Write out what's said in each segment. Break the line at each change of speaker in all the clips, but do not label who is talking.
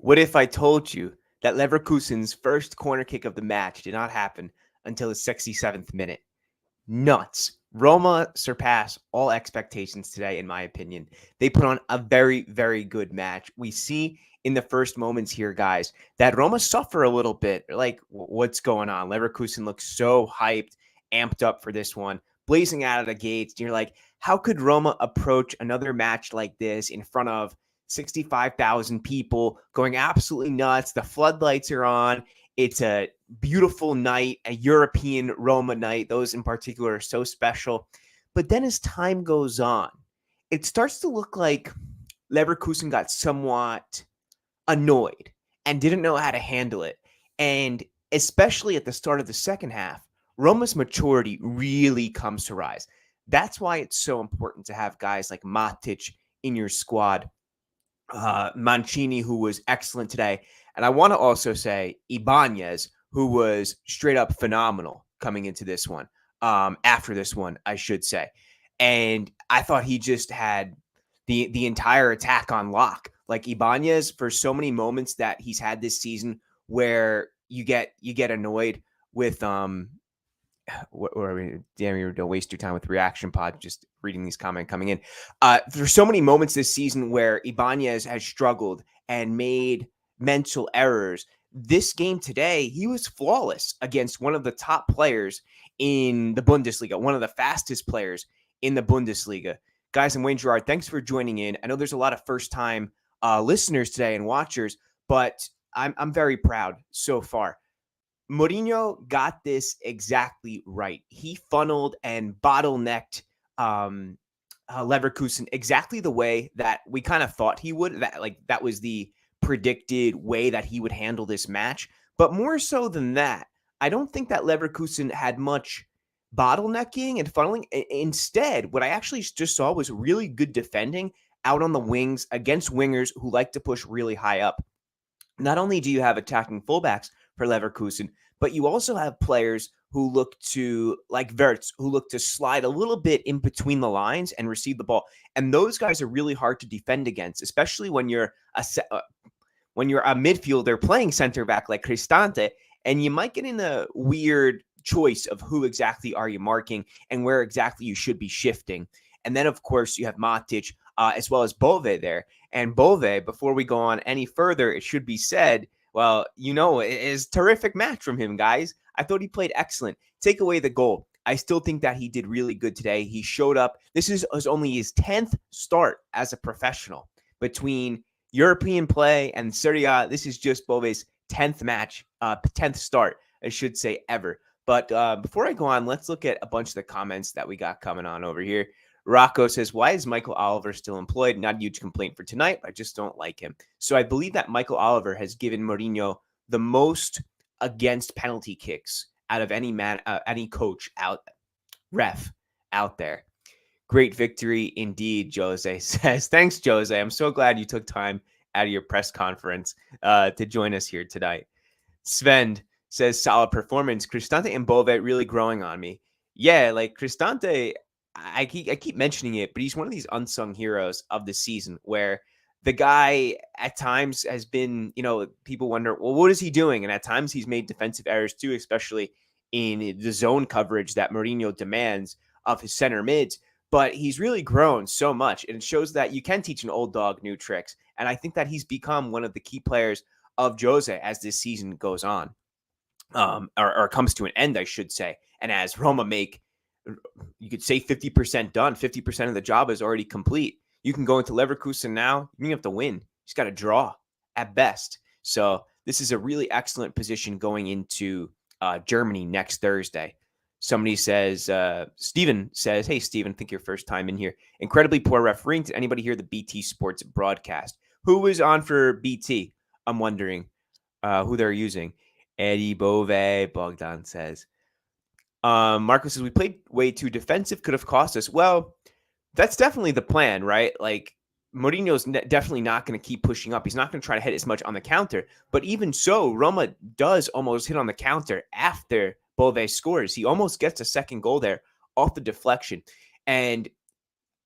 What if I told you that Leverkusen's first corner kick of the match did not happen until the 67th minute? Nuts. Roma surpassed all expectations today, in my opinion. They put on a very, very good match. We see in the first moments here, guys, that Roma suffer a little bit. Like, what's going on? Leverkusen looks so hyped, amped up for this one, blazing out of the gates. You're like, how could Roma approach another match like this in front of 65,000 people going absolutely nuts? The floodlights are on. It's a beautiful night, a European Roma night. Those in particular are so special. But then as time goes on, it starts to look like Leverkusen got somewhat annoyed and didn't know how to handle it. And especially at the start of the second half, Roma's maturity really comes to rise. That's why it's so important to have guys like Matic in your squad, Mancini, who was excellent today. And I want to also say Ibañez, who was straight up phenomenal coming into this one, after this one, I should say. And I thought he just had the entire attack on lock. Like Ibañez, for so many moments that he's had this season where you get annoyed with damn, you don't waste your time with reaction pod, just reading these comments coming in. There's so many moments this season where Ibañez has struggled and made mental errors. This game today, he was flawless against one of the top players in the Bundesliga, one of the fastest players in the Bundesliga. Guys, I'm Wayne Gerard. Thanks for joining in. I know there's a lot of first-time listeners today and watchers, but I'm very proud so far. Mourinho got this exactly right. He funneled and bottlenecked Leverkusen exactly the way that we kind of thought he would. That was the predicted way that he would handle this match. But more so than that, I don't think that Leverkusen had much bottlenecking and funneling. Instead, what I actually just saw was really good defending out on the wings against wingers who like to push really high up. Not only do you have attacking fullbacks for Leverkusen, but you also have players who look to, like Wirtz, who look to slide a little bit in between the lines and receive the ball. And those guys are really hard to defend against, especially when you're a midfielder playing center back like Cristante, and you might get in a weird choice of who exactly are you marking and where exactly you should be shifting. And then, of course, you have Matic as well as Bove there. And Bove, before we go on any further, it should be said, well, it is a terrific match from him, guys. I thought he played excellent. Take away the goal. I still think that he did really good today. He showed up. This is only his 10th start as a professional. Between European play and Serie A, this is just Bove's 10th start, I should say, ever. But before I go on, let's look at a bunch of the comments that we got coming on over here. Rocco says, why is Michael Oliver still employed? Not a huge complaint for tonight. I just don't like him. So I believe that Michael Oliver has given Mourinho the most against penalty kicks out of any coach ref out there. Great victory indeed, Jose says. Thanks, Jose. I'm so glad you took time out of your press conference to join us here tonight. Sven says, solid performance. Cristante and Bove really growing on me. Yeah, like Cristante, I keep mentioning it, but he's one of these unsung heroes of the season where the guy at times has been, people wonder, well, what is he doing? And at times he's made defensive errors too, especially in the zone coverage that Mourinho demands of his center mids. But he's really grown so much, and it shows that you can teach an old dog new tricks. And I think that he's become one of the key players of Jose as this season goes on, or comes to an end, I should say. And as Roma you could say 50% done, 50% of the job is already complete. You can go into Leverkusen now. You don't have to win. You just got to draw at best. So this is a really excellent position going into Germany next Thursday. Somebody says, Steven says, hey, Steven, I think your first time in here. Incredibly poor refereeing. Did anybody hear the BT Sports broadcast? Who was on for BT? I'm wondering who they're using. Eddie Bove, Bogdan says. Marco says, we played way too defensive, could have cost us. Well, that's definitely the plan, right? Like, Mourinho's definitely not going to keep pushing up. He's not going to try to hit as much on the counter. But even so, Roma does almost hit on the counter after Bove scores. He almost gets a second goal there off the deflection. And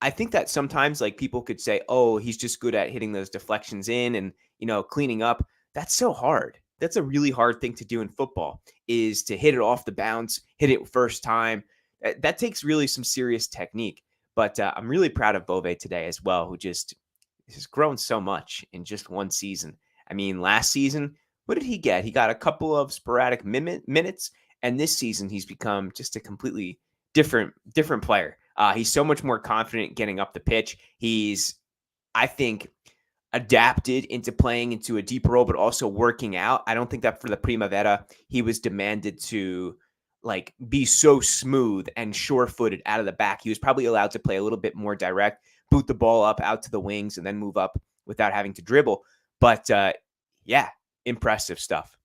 I think that sometimes like people could say, oh, he's just good at hitting those deflections in and, cleaning up. That's so hard. That's a really hard thing to do in football, is to hit it off the bounce, hit it first time. That takes really some serious technique. But I'm really proud of Bove today as well, who just has grown so much in just one season. I mean, last season, what did he get? He got a couple of sporadic minutes, and this season he's become just a completely different player. He's so much more confident getting up the pitch. He's, I think, adapted into playing into a deeper role, but also working out. I don't think that for the Primavera, he was demanded to like be so smooth and sure-footed out of the back. He was probably allowed to play a little bit more direct, boot the ball up out to the wings, and then move up without having to dribble. But yeah, impressive stuff.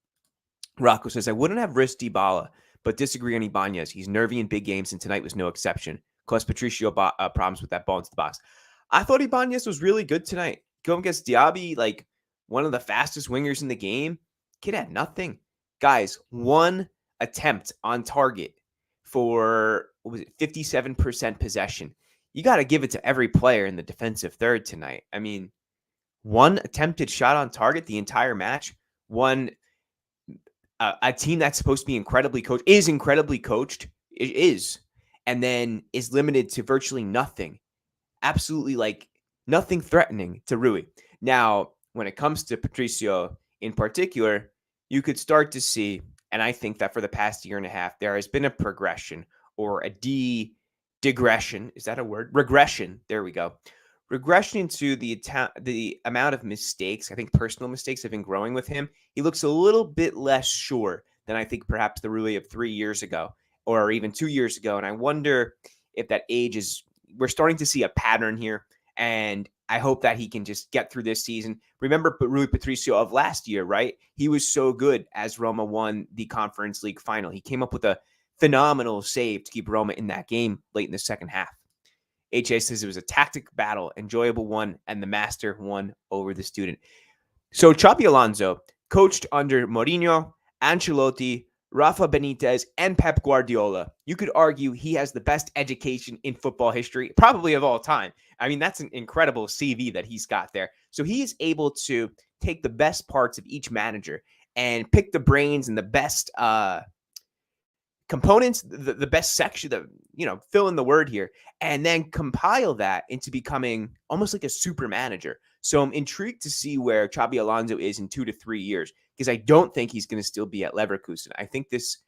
Rocco says, I wouldn't have risked Dybala, but disagree on Ibañez. He's nervy in big games, and tonight was no exception. Caused Patricio problems with that ball into the box. I thought Ibañez was really good tonight. Going against Diaby, like one of the fastest wingers in the game. Kid had nothing. Guys, one attempt on target for, 57% possession. You got to give it to every player in the defensive third tonight. I mean, one attempted shot on target the entire match. A team that's supposed to be incredibly coached, is incredibly coached. It is. And then is limited to virtually nothing. Absolutely like nothing threatening to Rui. Now, when it comes to Patricio in particular, you could start to see, and I think that for the past year and a half, there has been a progression or a digression. Is that a word? Regression. There we go. Regression into the amount of mistakes. I think personal mistakes have been growing with him. He looks a little bit less sure than I think perhaps the Rui of 3 years ago or even 2 years ago. And I wonder if that age is, we're starting to see a pattern here. And I hope that he can just get through this season. Remember Rui Patricio of last year, right? He was so good as Roma won the Conference League final. He came up with a phenomenal save to keep Roma in that game late in the second half. HA says it was a tactic battle, enjoyable one, and the master won over the student. So Xabi Alonso coached under Mourinho, Ancelotti, Rafa Benitez, and Pep Guardiola. You could argue he has the best education in football history, probably of all time. I mean, that's an incredible CV that he's got there. So he is able to take the best parts of each manager and pick the brains and the best components, the best section, fill in the word here, and then compile that into becoming almost like a super manager. So I'm intrigued to see where Xabi Alonso is in 2 to 3 years, because I don't think he's going to still be at Leverkusen. I think this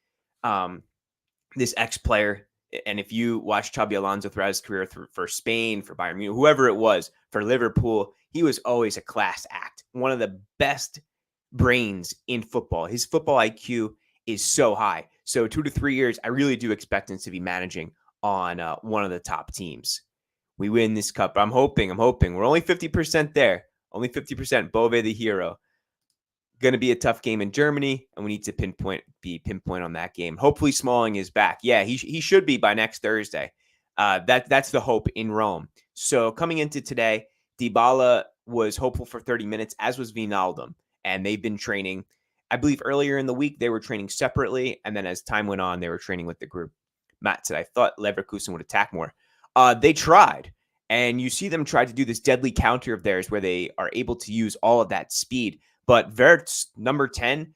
ex-player, and if you watch Xabi Alonso throughout his career for Spain, for Bayern Munich, whoever it was, for Liverpool, he was always a class act. One of the best brains in football. His football IQ is so high. So 2 to 3 years, I really do expect him to be managing on one of the top teams. We win this cup. I'm hoping. We're only 50% there. Only 50%. Bove the hero. Going to be a tough game in Germany, and we need to pinpoint on that game. Hopefully Smalling is back. Yeah, he should be by next Thursday. That's the hope in Rome. So coming into today, Dybala was hopeful for 30 minutes, as was Wijnaldum, and they've been training. I believe earlier in the week they were training separately, and then as time went on, they were training with the group. Matt said, I thought Leverkusen would attack more. They tried, and you see them try to do this deadly counter of theirs where they are able to use all of that speed. But Wirtz, number 10,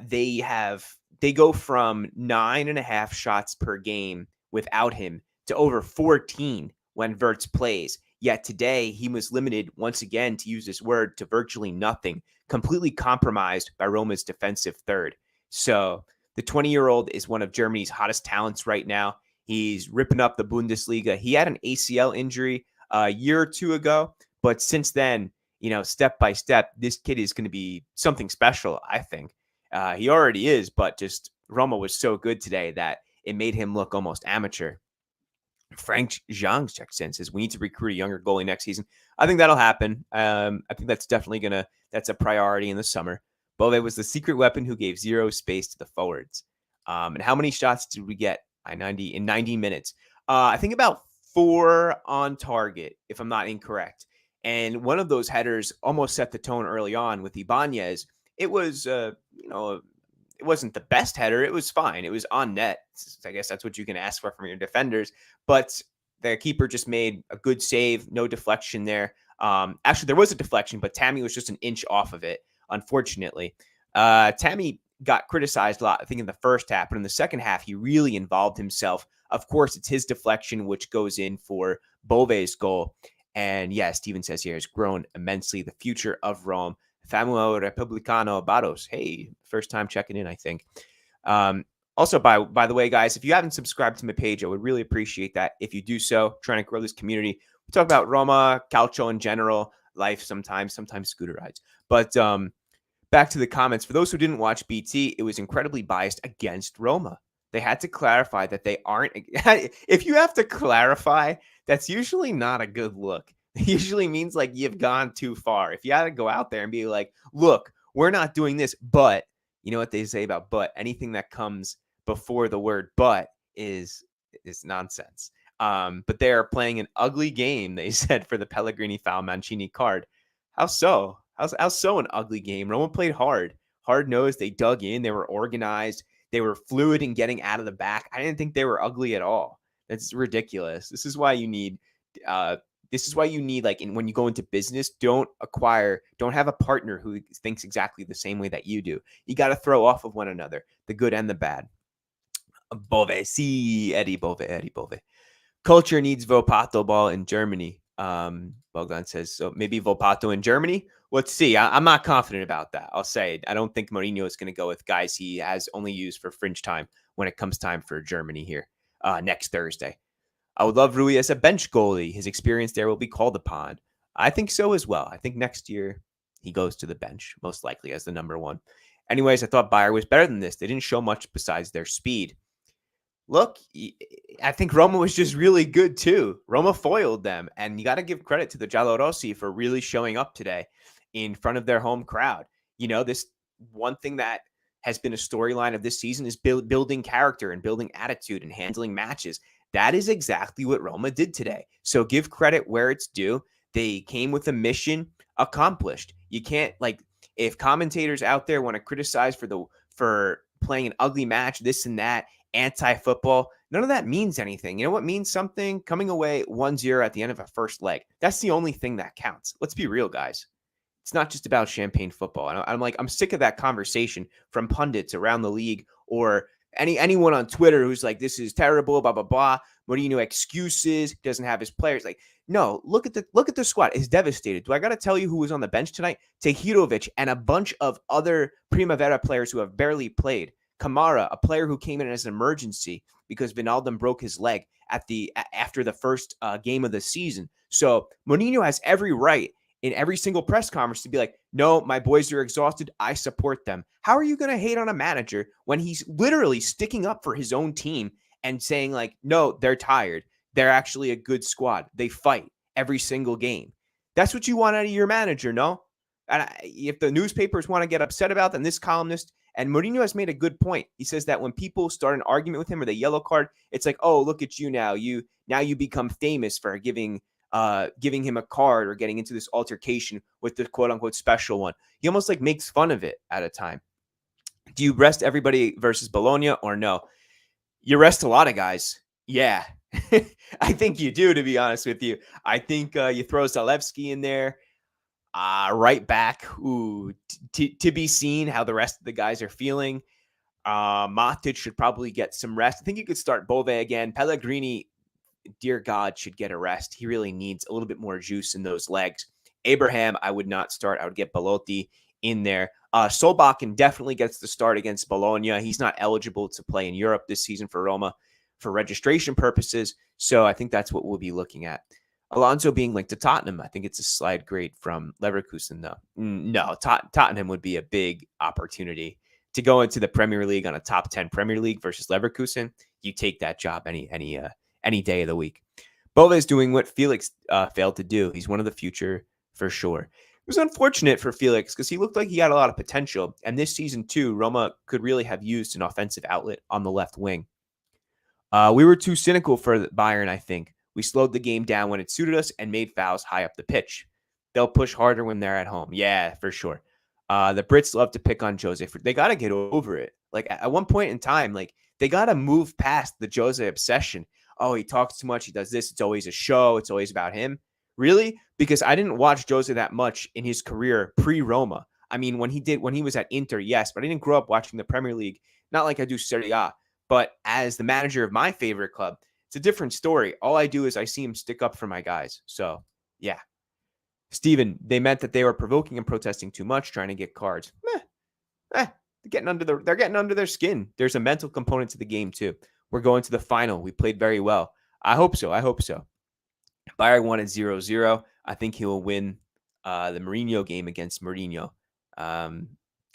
they go from 9.5 shots per game without him to over 14 when Wirtz plays. Yet today, he was limited, once again, to use this word, to virtually nothing, completely compromised by Roma's defensive third. So the 20-year-old is one of Germany's hottest talents right now. He's ripping up the Bundesliga. He had an ACL injury a year or two ago, but since then, step by step, this kid is going to be something special, I think. He already is, but just Roma was so good today that it made him look almost amateur. Frank Zhang checks in, says we need to recruit a younger goalie next season. I think that'll happen. I think that's definitely that's a priority in the summer. Bove was the secret weapon who gave zero space to the forwards. And how many shots did we get in 90 minutes? I think about 4 on target, if I'm not incorrect. And one of those headers almost set the tone early on with Ibañez. It was, it wasn't the best header. It was fine. It was on net. I guess that's what you can ask for from your defenders. But the keeper just made a good save, no deflection there. Actually, there was a deflection, but Tammy was just an inch off of it, unfortunately. Tammy got criticized a lot, I think, in the first half, but in the second half, he really involved himself. Of course, it's his deflection, which goes in for Bove's goal. And yeah, Steven says here, has grown immensely. The future of Rome. Famuo Republicano Barros. Hey, first time checking in, I think. Also, by the way, guys, if you haven't subscribed to my page, I would really appreciate that if you do so. Trying to grow this community. We talk about Roma, calcio in general, life sometimes scooter rides. But back to the comments. For those who didn't watch BT, it was incredibly biased against Roma. They had to clarify that they aren't. If you have to clarify, that's usually not a good look. It usually means like you've gone too far. If you had to go out there and be like, look, we're not doing this, but you know what they say about but? Anything that comes before the word but is nonsense. But they are playing an ugly game, they said, for the Pellegrini foul Mancini card. How so? How's so an ugly game? Roma played hard-nosed. They dug in. They were organized. They were fluid in getting out of the back. I didn't think they were ugly at all. That's ridiculous. This is why you need like when you go into business, don't have a partner who thinks exactly the same way that you do. You got to throw off of one another, the good and the bad. Bove, Eddie Bove. Culture needs Volpato ball in Germany. Bogdan says, so maybe Volpato in Germany. Let's see. I'm not confident about that. I'll say I don't think Mourinho is going to go with guys he has only used for fringe time when it comes time for Germany here next Thursday. I would love Rui as a bench goalie. His experience there will be called upon. I think so as well. I think next year he goes to the bench, most likely as the number one. Anyways, I thought Bayer was better than this. They didn't show much besides their speed. Look, I think Roma was just really good too. Roma foiled them, and you got to give credit to the Giallorossi for really showing up today in front of their home crowd. You know, this one thing that has been a storyline of this season is building character and building attitude and handling matches. That is exactly what Roma did today. So give credit where it's due. They came with a mission accomplished. You can't, like, if commentators out there want to criticize for playing an ugly match, this and that, anti-football, none of that means anything. You know what means something? Coming away 1-0 at the end of a first leg. That's the only thing that counts. Let's be real, guys. It's not just about champagne football. And I'm sick of that conversation from pundits around the league or anyone on Twitter who's like, this is terrible, blah, blah, blah. Mourinho excuses, doesn't have his players. Like, no, look at the squad. It's devastated. Do I got to tell you who was on the bench tonight? Tahirovic and a bunch of other Primavera players who have barely played. Kamara, a player who came in as an emergency because Wijnaldum broke his leg after the first game of the season. So Mourinho has every right in every single press conference to be like, no, my boys are exhausted. I support them. How are you going to hate on a manager when he's literally sticking up for his own team and saying like, no, they're tired. They're actually a good squad. They fight every single game. That's what you want out of your manager, no? And if the newspapers want to get upset about them, this columnist, and Mourinho has made a good point. He says that when people start an argument with him or the yellow card, it's like, oh, look at you now. You become famous for giving him a card or getting into this altercation with the quote unquote special one. He almost like makes fun of it at a time. Do you rest everybody versus Bologna or no? You rest a lot of guys. Yeah, I think you do, to be honest with you. I think you throw Zalewski in there. Right back. Ooh, to be seen how the rest of the guys are feeling. Matic should probably get some rest. I think you could start Bove again. Pellegrini, dear God, should get a rest. He really needs a little bit more juice in those legs. Abraham, I would not start. I would get Belotti in there. Solbakken definitely gets the start against Bologna. He's not eligible to play in Europe this season for Roma for registration purposes. So I think that's what we'll be looking at. Alonso being linked to Tottenham, I think it's a slide grade from Leverkusen, though. No, Tottenham would be a big opportunity to go into the Premier League on a top 10 Premier League versus Leverkusen. You take that job any day of the week. Bove is doing what Felix failed to do. He's one of the future for sure. It was unfortunate for Felix because he looked like he had a lot of potential. And this season, too, Roma could really have used an offensive outlet on the left wing. We were too cynical for Bayern, I think. We slowed the game down when it suited us and made fouls high up the pitch. They'll push harder when they're at home. Yeah, for sure. The Brits love to pick on Jose. They got to get over it. Like at one point in time, like they got to move past the Jose obsession. oh, he talks too much, he does this, it's always a show, it's always about him. Really? Because I didn't watch Jose that much in his career pre-Roma. I mean, when he was at Inter, yes, but I didn't grow up watching the Premier League, not like I do Serie A. But as the manager of my favorite club, it's a different story. All I do is I see him stick up for my guys. So, yeah. Steven, they meant that they were provoking and protesting too much, trying to get cards. They're getting under their skin. There's a mental component to the game too. We're going to the final. We played very well. I hope so. Bayern won at 0-0. I think he will win the Mourinho game against Mourinho. I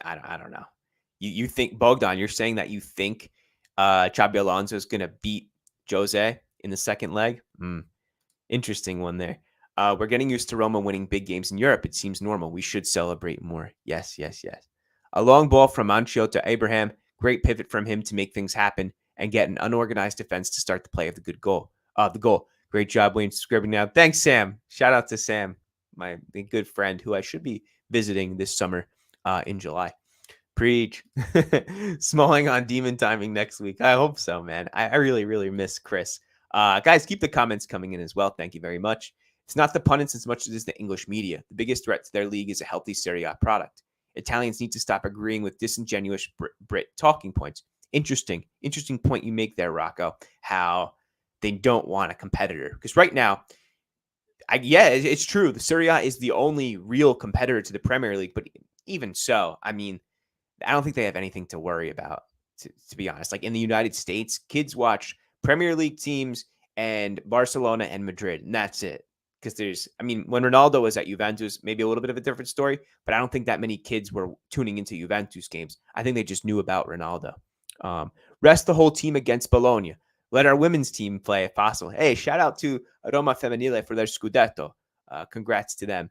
don't know. You think, Bogdan, you're saying that you think Xabi Alonso is going to beat Jose in the second leg? Interesting one there. We're getting used to Roma winning big games in Europe. It seems normal. We should celebrate more. Yes. A long ball from Ancio to Abraham. Great pivot from him to make things happen and get an unorganized defense to start the play of the goal. Great job, Wayne, subscribing now. Thanks, Sam. Shout out to Sam, my good friend who I should be visiting this summer in July. Preach. Smalling on demon timing next week. I hope so, man. I really, really miss Chris. Guys, keep the comments coming in as well. Thank you very much. It's not the pundits as much as it is the English media. The biggest threat to their league is a healthy Serie A product. Italians need to stop agreeing with disingenuous Brit talking points. Interesting point you make there, Rocco, how they don't want a competitor. Because right now, it's true. The Serie A is the only real competitor to the Premier League. But even so, I mean, I don't think they have anything to worry about, to be honest. Like in the United States, kids watch Premier League teams and Barcelona and Madrid, and that's it. Because when Ronaldo was at Juventus, maybe a little bit of a different story, but I don't think that many kids were tuning into Juventus games. I think they just knew about Ronaldo. Rest the whole team against Bologna. Let our women's team play if possible. Hey, shout out to Roma Femminile for their Scudetto. Congrats to them.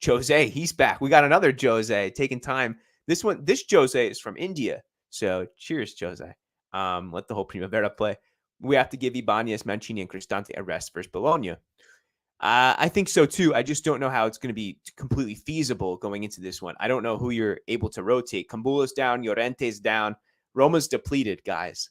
Jose, he's back. We got another Jose taking time. This Jose is from India. So cheers, Jose. Let the whole Primavera play. We have to give Ibañez, Mancini, and Cristante a rest versus Bologna. I think so too. I just don't know how it's going to be completely feasible going into this one. I don't know who you're able to rotate. Kambula's down, Llorente's down. Roma's depleted, guys.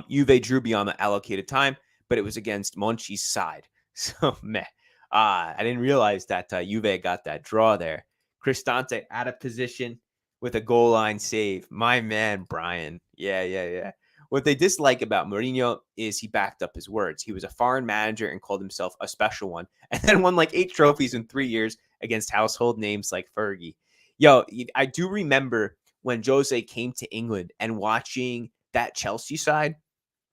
Juve drew beyond the allocated time, but it was against Monchi's side. So, meh. I didn't realize that Juve got that draw there. Cristante out of position with a goal line save. My man, Brian. Yeah. What they dislike about Mourinho is he backed up his words. He was a foreign manager and called himself a special one, and then won like 8 trophies in 3 years against household names like Fergie. Yo, I do remember when Jose came to England and watching that Chelsea side,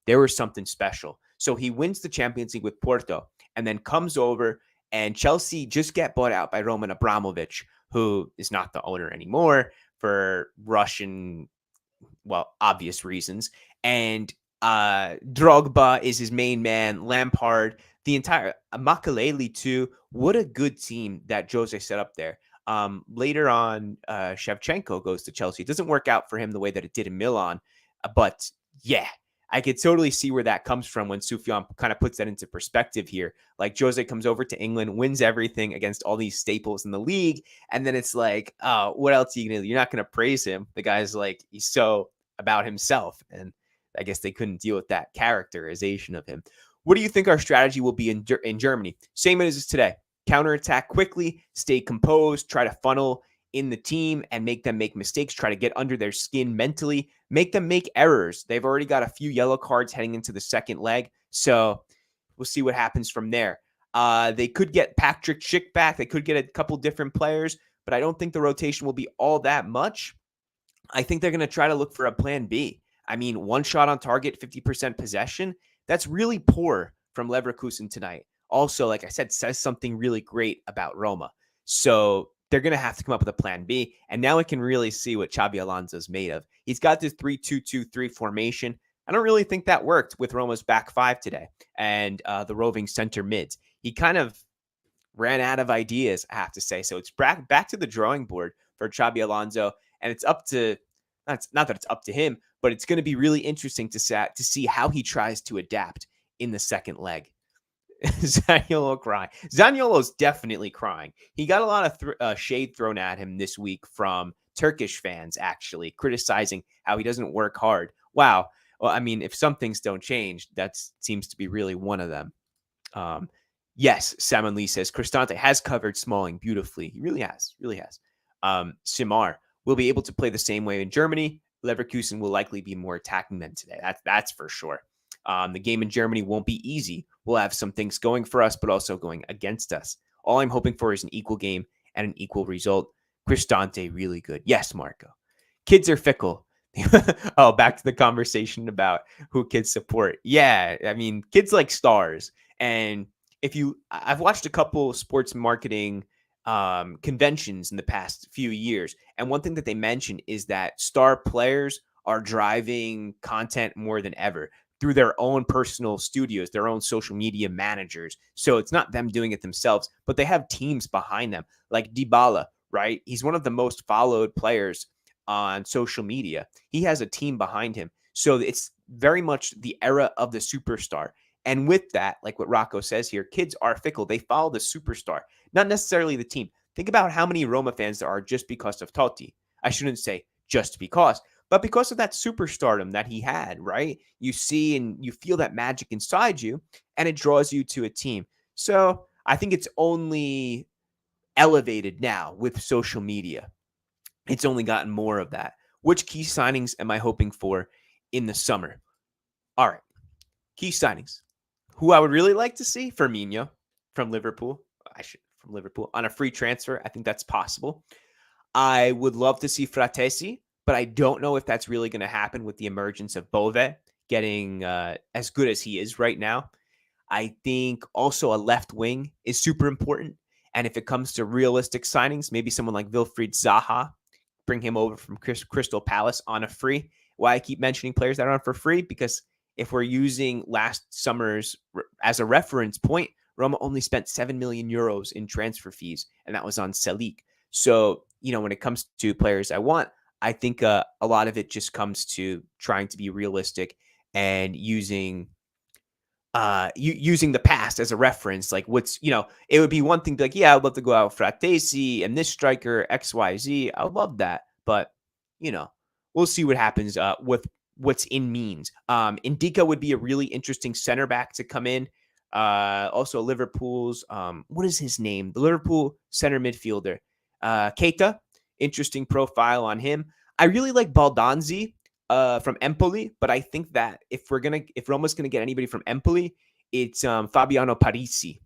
there was something special. So he wins the Champions League with Porto and then comes over, and Chelsea just get bought out by Roman Abramovich, who is not the owner anymore for Russian, obvious reasons. And Drogba is his main man, Lampard, the entire Makelele too. What a good team that Jose set up there. Later on, Shevchenko goes to Chelsea. It doesn't work out for him the way that it did in Milan. But yeah, I could totally see where that comes from when Sufjan kind of puts that into perspective here. Like Jose comes over to England, wins everything against all these staples in the league. And then it's like, oh, what else are you going to do? You're not going to praise him. The guy's like, he's so about himself. And I guess they couldn't deal with that characterization of him. What do you think our strategy will be in Germany? Same as is today. Counterattack quickly, stay composed, try to funnel in the team and make them make mistakes, try to get under their skin mentally, make them make errors. They've already got a few yellow cards heading into the second leg, so we'll see what happens from there. They could get Patrick Schick back. They could get a couple different players, but I don't think the rotation will be all that much. I think they're going to try to look for a plan B. I mean, 1 shot on target, 50% possession. That's really poor from Leverkusen tonight. Also, like I said, says something really great about Roma. So they're going to have to come up with a plan B. And now I can really see what Xabi Alonso's made of. He's got this 3-2-2-3 formation. I don't really think that worked with Roma's back 5 today and the roving center mids. He kind of ran out of ideas, I have to say. So it's back to the drawing board for Xabi Alonso. And it's up to, not that it's up to him, but it's going to be really interesting to see how he tries to adapt in the second leg. Zaniolo crying. Zaniolo's definitely crying. He got a lot of shade thrown at him this week from Turkish fans, actually, criticizing how he doesn't work hard. Wow. Well, I mean, if some things don't change, that seems to be really one of them. Yes, Salmon Lee says Cristante has covered Smalling beautifully. He really has, really has. Simar will be able to play the same way in Germany. Leverkusen will likely be more attacking than today. That's for sure. The game in Germany won't be easy. We'll have some things going for us, but also going against us. All I'm hoping for is an equal game and an equal result. Cristante, really good. Yes, Marco. Kids are fickle. Oh, back to the conversation about who kids support. Yeah, I mean, kids like stars. And I've watched a couple sports marketing conventions in the past few years. And one thing that they mention is that star players are driving content more than ever through their own personal studios, their own social media managers. So it's not them doing it themselves, but they have teams behind them, like Dybala, right? He's one of the most followed players on social media. He has a team behind him. So it's very much the era of the superstar. And with that, like what Rocco says here, kids are fickle. They follow the superstar, not necessarily the team. Think about how many Roma fans there are just because of Totti. I shouldn't say just because, but because of that superstardom that he had, right? You see and you feel that magic inside you, and it draws you to a team. So I think it's only elevated now with social media. It's only gotten more of that. Which key signings am I hoping for in the summer? All right, key signings. Who I would really like to see? Firmino from Liverpool. From Liverpool on a free transfer. I think that's possible. I would love to see Fratesi, but I don't know if that's really going to happen with the emergence of Bove getting as good as he is right now. I think also a left wing is super important. And if it comes to realistic signings, maybe someone like Wilfried Zaha, bring him over from Crystal Palace on a free. Why I keep mentioning players that are on for free? Because if we're using last summer's as a reference point, Roma only spent 7 million euros in transfer fees, and that was on Celik. So, when it comes to players I want, I think a lot of it just comes to trying to be realistic and using the past as a reference. Like it would be one thing to be like, yeah, I'd love to go out with Fratesi and this striker XYZ. I would love that. But, we'll see what happens with what's in means. Indica would be a really interesting center back to come in. Also Liverpool's, what is his name? The Liverpool center midfielder, Keita. Interesting profile on him. I really like Baldanzi from Empoli, but I think that if Roma's gonna get anybody from Empoli, it's Fabiano Parisi.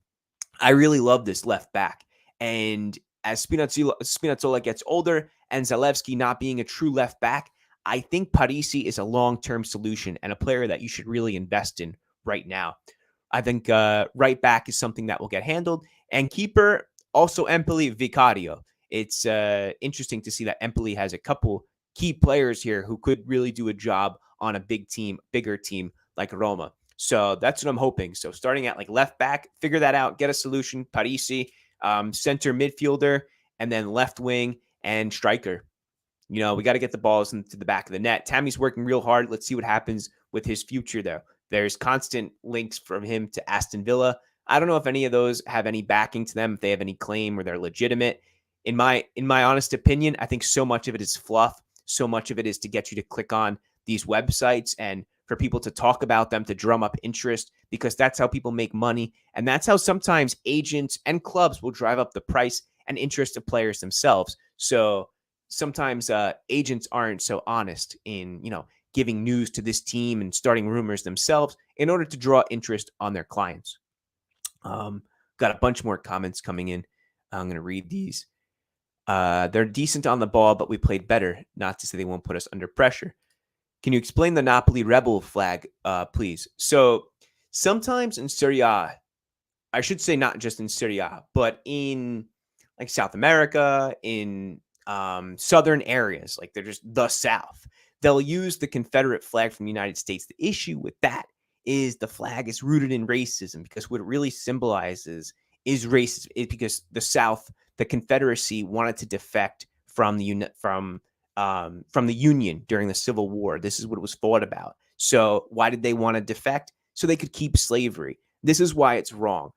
I really love this left back, and as Spinazzola gets older and Zalewski not being a true left back, I think Parisi is a long-term solution and a player that you should really invest in right now. I think right back is something that will get handled, and keeper also Empoli Vicario. It's interesting to see that Empoli has a couple key players here who could really do a job on a bigger team like Roma. So that's what I'm hoping. So starting at like left back, figure that out, get a solution. Parisi, center midfielder, and then left wing and striker. We got to get the balls into the back of the net. Tammy's working real hard. Let's see what happens with his future there. There's constant links from him to Aston Villa. I don't know if any of those have any backing to them, if they have any claim or they're legitimate. In my honest opinion, I think so much of it is fluff. So much of it is to get you to click on these websites and for people to talk about them, to drum up interest, because that's how people make money. And that's how sometimes agents and clubs will drive up the price and interest of players themselves. So sometimes agents aren't so honest in, giving news to this team and starting rumors themselves in order to draw interest on their clients. Got a bunch more comments coming in. I'm going to read these. They're decent on the ball, but we played better. Not to say they won't put us under pressure. Can you explain the Napoli Rebel flag, please? So sometimes in Serie A, I should say not just in Serie A, but in like South America, in southern areas, like they're just the South, they'll use the Confederate flag from the United States. The issue with that is the flag is rooted in racism, because what it really symbolizes is racism. Because the South, the Confederacy, wanted to defect from the Union during the Civil War. This is what it was fought about. So why did they want to defect? So they could keep slavery. This is why it's wrong.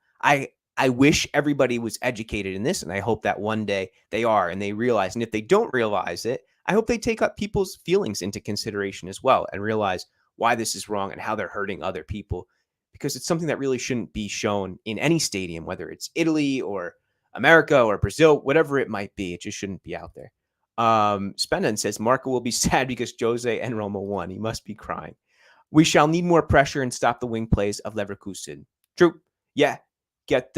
I wish everybody was educated in this, and I hope that one day they are and they realize. And if they don't realize it, I hope they take up people's feelings into consideration as well and realize why this is wrong and how they're hurting other people, because it's something that really shouldn't be shown in any stadium, whether it's Italy or America or Brazil, whatever it might be. It just shouldn't be out there. Spenan says Marco will be sad because Jose and Roma won. He must be crying. We shall need more pressure and stop the wing plays of Leverkusen. True. Yeah. Get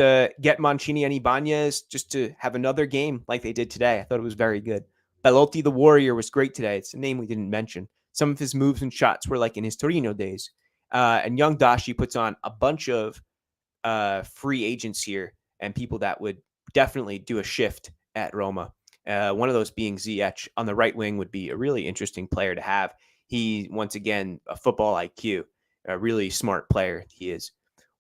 Mancini and Ibañez just to have another game like they did today. I thought it was very good. Belotti the Warrior was great today. It's a name we didn't mention. Some of his moves and shots were like in his Torino days. And young Dashi puts on a bunch of free agents here and people that would definitely do a shift at Roma. One of those being Ziyech on the right wing would be a really interesting player to have. He, once again, a football IQ, a really smart player he is.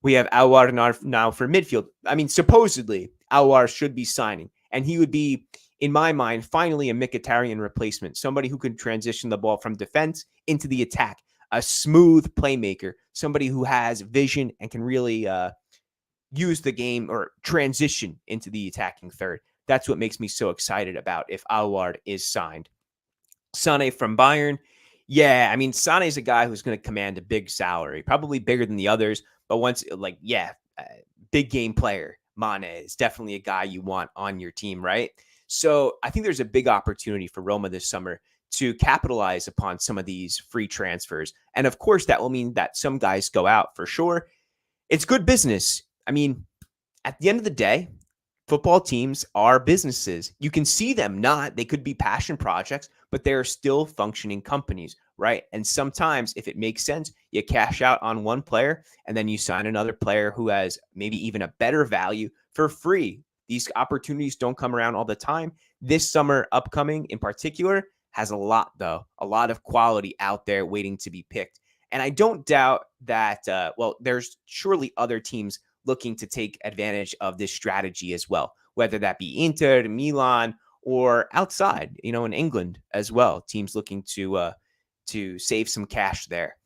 We have Aouar now for midfield. I mean, supposedly, Aouar should be signing, and he would be, in my mind, finally a Mkhitaryan replacement, somebody who can transition the ball from defense into the attack, a smooth playmaker, somebody who has vision and can really use the game or transition into the attacking third. That's what makes me so excited about if Aouar is signed. Sané from Bayern. Yeah, I mean, Sané is a guy who's going to command a big salary, probably bigger than the others. But big game player, Mane is definitely a guy you want on your team, right? So I think there's a big opportunity for Roma this summer to capitalize upon some of these free transfers. And of course, that will mean that some guys go out for sure. It's good business. I mean, at the end of the day, football teams are businesses. You can see them not. They could be passion projects, but they're still functioning companies, right? And sometimes if it makes sense, you cash out on one player and then you sign another player who has maybe even a better value for free. These opportunities don't come around all the time. This summer upcoming in particular has a lot, though, a lot of quality out there waiting to be picked. And I don't doubt that, there's surely other teams looking to take advantage of this strategy as well, whether that be Inter, Milan, or outside, in England as well. Teams looking to save some cash there.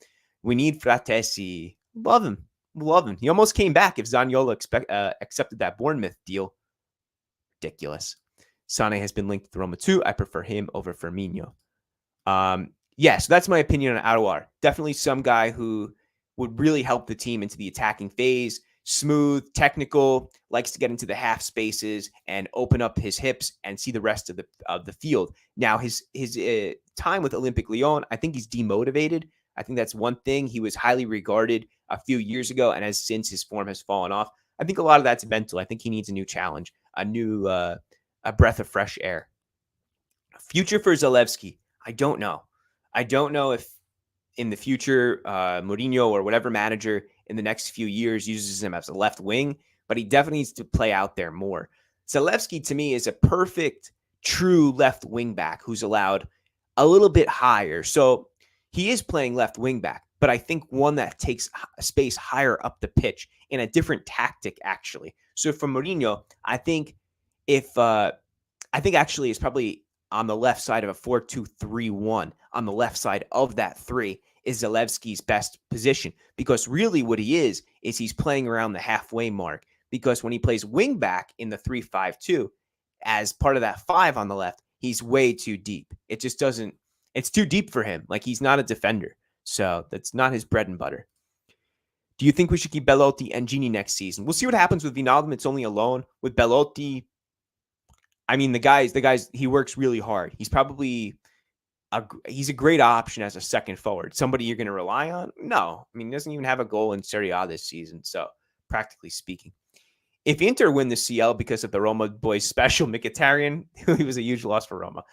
We need Fratesi. Love him. He almost came back if Zaniolo accepted that Bournemouth deal. Ridiculous. Sané has been linked to Roma too. I prefer him over Firmino. So that's my opinion on Aouar. Definitely some guy who would really help the team into the attacking phase. Smooth, technical, likes to get into the half spaces and open up his hips and see the rest of the field. Now, his time with Olympique Lyon, I think he's demotivated. I think that's one thing. He was highly regarded a few years ago, and since his form has fallen off. I think a lot of that's mental. I think he needs a new challenge, a breath of fresh air. Future for Zalewski, I don't know. I don't know if in the future, Mourinho or whatever manager in the next few years uses him as a left wing, but he definitely needs to play out there more. Zalewski, to me, is a perfect, true left wing back who's allowed a little bit higher. So he is playing left wing back, but I think one that takes space higher up the pitch in a different tactic, actually. So for Mourinho, I think actually it's probably on the left side of a 4-2-3-1, on the left side of that three is Zalewski's best position, because really what he is he's playing around the halfway mark, because when he plays wing back in the 3-5-2 as part of that 5 on the left, he's way too deep. It's too deep for him. Like, he's not a defender. So that's not his bread and butter. Do you think we should keep Belotti and Gini next season? We'll see what happens with Wijnaldum. It's only a loan. With Belotti, I mean, the guys, he works really hard. He's probably he's a great option as a second forward. Somebody you're going to rely on? No. I mean, he doesn't even have a goal in Serie A this season. So, practically speaking, if Inter win the CL because of the Roma boys special Mkhitaryan, he was a huge loss for Roma.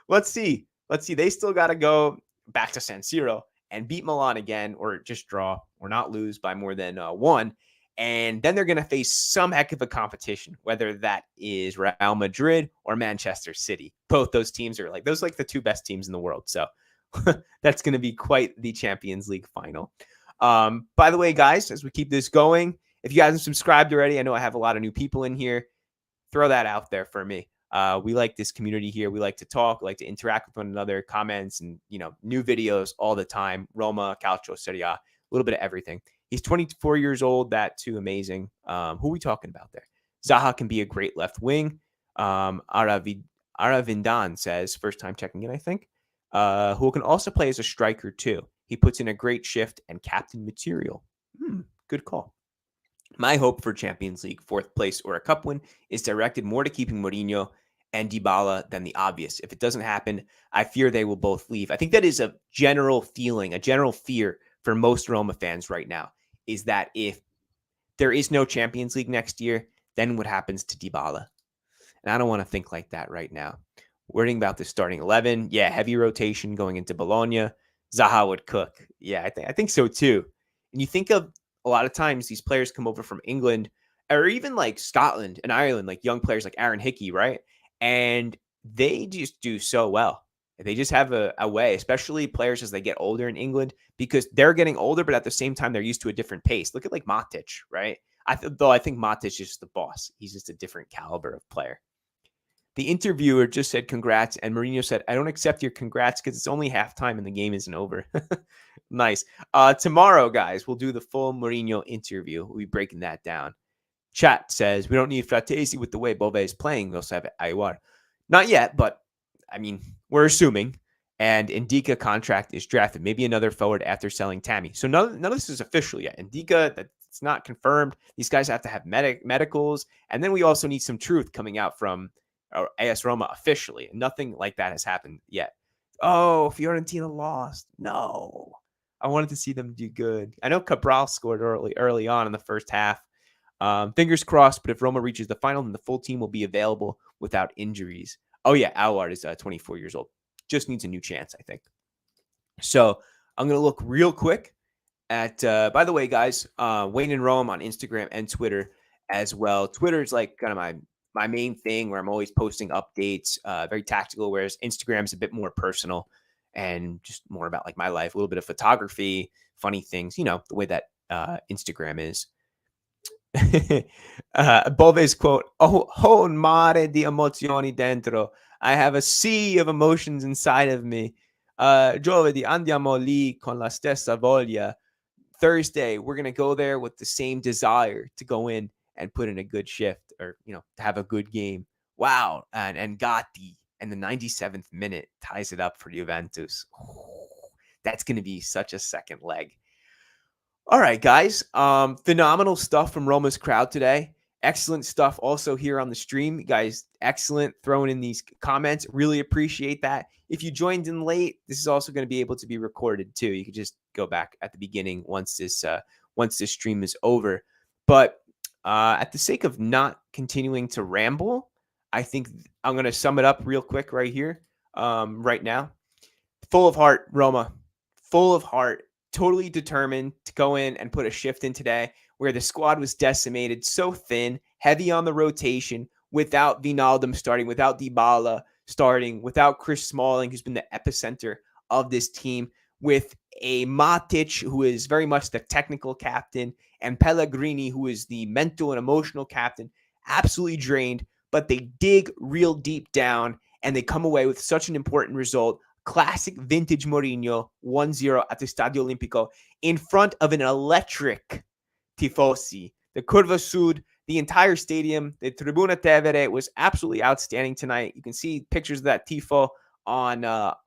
Let's see. They still got to go back to San Siro and beat Milan again, or just draw, or not lose by more than 1. And then they're going to face some heck of a competition, whether that is Real Madrid or Manchester City. Both those teams are those the 2 best teams in the world. So that's going to be quite the Champions League final. By the way, guys, as we keep this going, if you guys have subscribed already, I know I have a lot of new people in here. Throw that out there for me. We like this community here. We like to talk. We like to interact with one another, comments, and new videos all the time. Roma, Calcio, Serie A, a little bit of everything. He's 24 years old. That too amazing. Who are we talking about there? Zaha can be a great left wing. Aravindan says, first time checking in, I think. Who can also play as a striker too. He puts in a great shift and captain material. Good call. My hope for Champions League 4th place or a cup win is directed more to keeping Mourinho and Dybala than the obvious. If it doesn't happen, I fear they will both leave. I think that is a general feeling, a general fear for most Roma fans right now, is that if there is no Champions League next year, then what happens to Dybala? And I don't want to think like that right now. Worrying about the starting 11. Yeah, heavy rotation going into Bologna. Zaha would cook. Yeah, I think so too. And you think of a lot of times these players come over from England or even like Scotland and Ireland, like young players like Aaron Hickey, right? And they just do so well. They just have a way, especially players as they get older in England, because they're getting older, but at the same time, they're used to a different pace. Look at like Matic, right? I think Matic is just the boss. He's just a different caliber of player. The interviewer just said congrats, and Mourinho said, I don't accept your congrats because it's only halftime and the game isn't over. Nice. Tomorrow, guys, we'll do the full Mourinho interview. We'll be breaking that down. Chat says, we don't need Fratesi with the way Bove is playing. We also have Aouar. Not yet, but, I mean, we're assuming. And Ndika contract is drafted. Maybe another forward after selling Tammy. So none of this is official yet. Ndika, that's not confirmed. These guys have to have medicals. And then we also need some truth coming out from AS Roma officially. Nothing like that has happened yet. Oh, Fiorentina lost. No. I wanted to see them do good. I know Cabral scored early on in the first half. Fingers crossed, but if Roma reaches the final, then the full team will be available without injuries. Oh, yeah, Aouar is 24 years old. Just needs a new chance, I think. So I'm going to look real quick at, by the way, guys, Wayne in Rome on Instagram and Twitter as well. Twitter is like kind of my main thing where I'm always posting updates, very tactical, whereas Instagram is a bit more personal and just more about like my life, a little bit of photography, funny things, the way that Instagram is. Bove's quote, "Oh, un mare di emozioni dentro. I have a sea of emotions inside of me. Giovedì andiamo lì con la stessa voglia. Thursday, we're going to go there with the same desire to go in and put in a good shift or, to have a good game." Wow. And Gatti in the 97th minute ties it up for Juventus. That's going to be such a second leg. All right, guys. Phenomenal stuff from Roma's crowd today. Excellent stuff also here on the stream. You guys, excellent throwing in these comments. Really appreciate that. If you joined in late, this is also going to be able to be recorded too. You can just go back at the beginning once this stream is over. But at the sake of not continuing to ramble, I think I'm going to sum it up real quick right here, right now. Full of heart, Roma. Full of heart. Totally determined to go in and put a shift in today where the squad was decimated, so thin, heavy on the rotation, without Wijnaldum starting, without Dybala starting, without Chris Smalling, who's been the epicenter of this team, with a Matic, who is very much the technical captain, and Pellegrini, who is the mental and emotional captain, absolutely drained, but they dig real deep down, and they come away with such an important result. Classic vintage Mourinho, 1-0 at the Stadio Olimpico in front of an electric tifosi. The Curva Sud, the entire stadium, the Tribuna Tevere was absolutely outstanding tonight. You can see pictures of that tifo on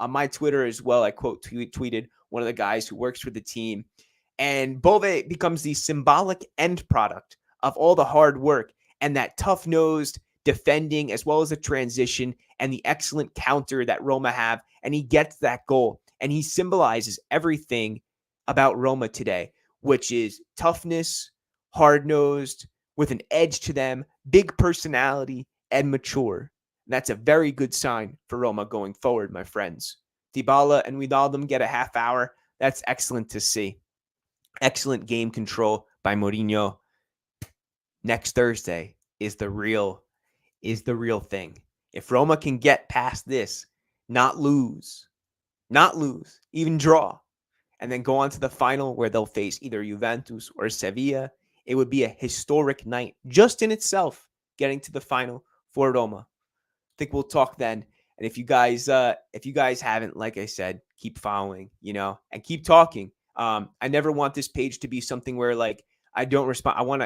my Twitter as well. I tweeted one of the guys who works for the team. And Bove becomes the symbolic end product of all the hard work and that tough-nosed defending as well as the transition and the excellent counter that Roma have. And he gets that goal. And he symbolizes everything about Roma today, which is toughness, hard-nosed, with an edge to them, big personality, and mature. And that's a very good sign for Roma going forward, my friends. Dybala and Wijnaldum get a half hour. That's excellent to see. Excellent game control by Mourinho. Next Thursday is the real thing. If Roma can get past this, not lose, even draw, and then go on to the final where they'll face either Juventus or Sevilla, it would be a historic night just in itself, getting to the final for Roma. I think we'll talk then. And if you guys haven't, like I said, keep following, and keep talking. I never want this page to be something where like I don't respond. I want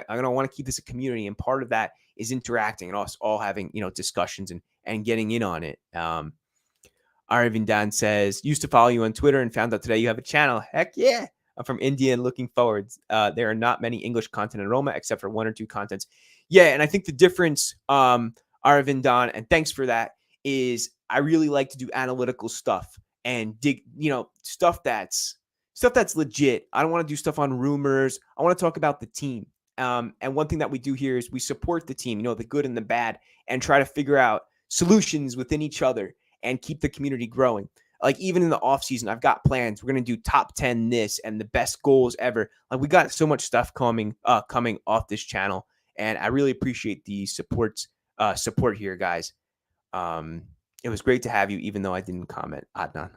to keep this a community, and part of that is interacting and us all having discussions and getting in on it. Aravindan says, used to follow you on Twitter and found out today you have a channel. Heck yeah. I'm from India and looking forward. There are not many English content in Roma except for 1 or 2 contents. Yeah, and I think the difference, Aravindan, and thanks for that, is I really like to do analytical stuff and dig, stuff that's legit. I don't want to do stuff on rumors. I want to talk about the team. And one thing that we do here is we support the team, the good and the bad, and try to figure out solutions within each other and keep the community growing. Like even in the off season, I've got plans. We're going to do top 10 this and the best goals ever. Like we got so much stuff coming off this channel. And I really appreciate the support here, guys. It was great to have you, even though I didn't comment, Adnan.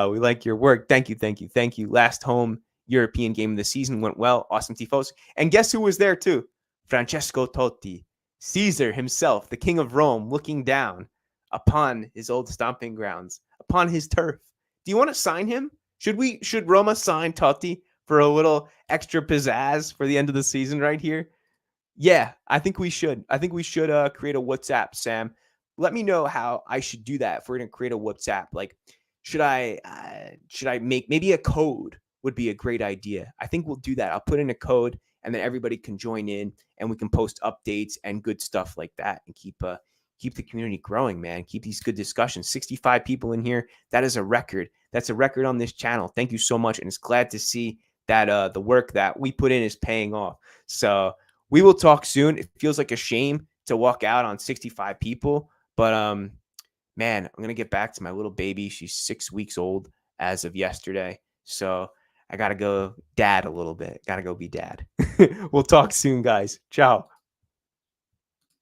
We like your work. Thank you. Last home European game of the season went well. Awesome tifos. And guess who was there too? Francesco Totti, Caesar himself, the king of Rome, looking down upon his old stomping grounds, upon his turf. Do you want to sign him? Should Roma sign Totti for a little extra pizzazz for the end of the season right here? Yeah, I think we should. Create a WhatsApp, Sam. Let me know how I should do that if we're going to create a WhatsApp. Like, should I make maybe a code would be a great idea. I think we'll do that. I'll put in a code and then everybody can join in and we can post updates and good stuff like that and keep the community growing, man. Keep these good discussions. 65 people in here. That is a record. That's a record on this channel. Thank you so much. And it's glad to see that the work that we put in is paying off. So we will talk soon. It feels like a shame to walk out on 65 people, but man, I'm going to get back to my little baby. She's 6 weeks old as of yesterday. So I got to go dad a little bit. Got to go be dad. We'll talk soon, guys. Ciao.